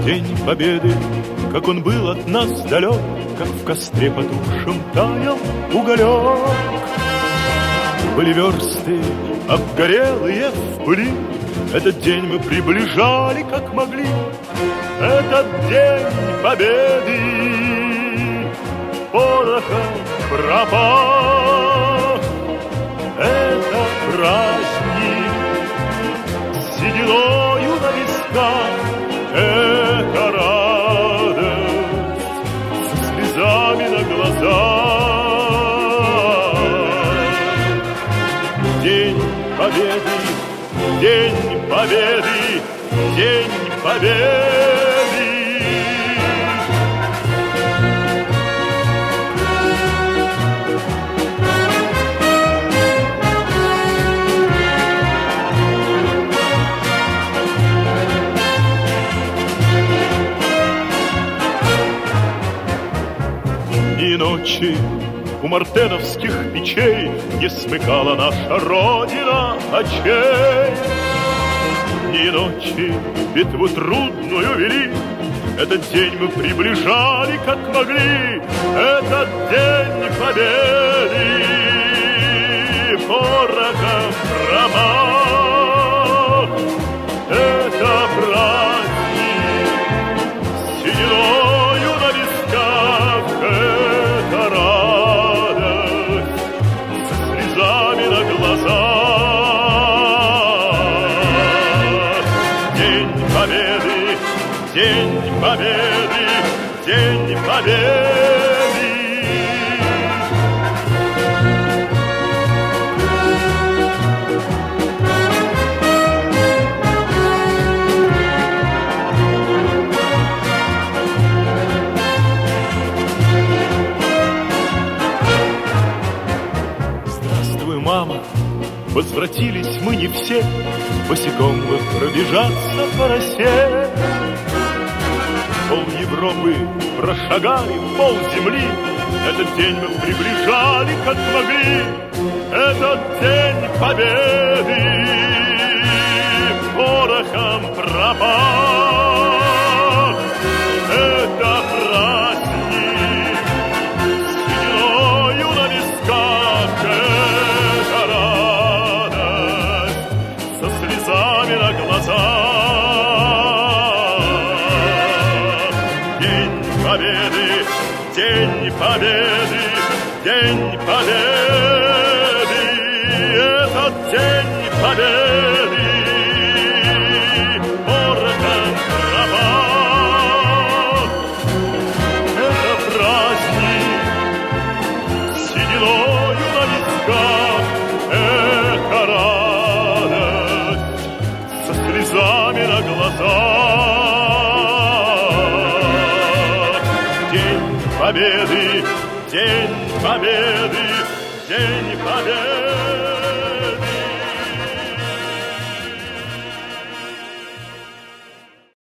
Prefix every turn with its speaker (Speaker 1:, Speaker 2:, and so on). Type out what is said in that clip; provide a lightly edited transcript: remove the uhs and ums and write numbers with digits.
Speaker 1: День Победы, как он был от нас далек, как в костре потухшем таял уголек. Были версты обгорелые в пыли, этот день мы приближали, как могли. Этот день Победы порохом пропах. Это праздник с сединою на висках. Это радость со слезами на глазах. День Победы, День Победы, День Победы. И ночи у мартеновских печей не смыкала наша Родина очей. Ни ночи битву трудную вели, этот день мы приближали, как могли. Этот день Победы порохом промах. Это праздник с сединою на висках. Это радость со слезами на глазах. День Победы, День Победы, День Победы. Здравствуй, мама, возвратились мы не все, босиком мы пробежаться по росе. Пол Европы прошагали, пол земли, этот день мы приближали, как могли. Этот день Победы порохом пропах. Это праздник с сединою на висках. Это радость со слезами на глазах. День Победы, День Победы, День Победы. Этот День Победы порохом пропах. Это праздник с сединою на висках. Это радость со слезами на глазах. День Победы, День Победы, День Победы.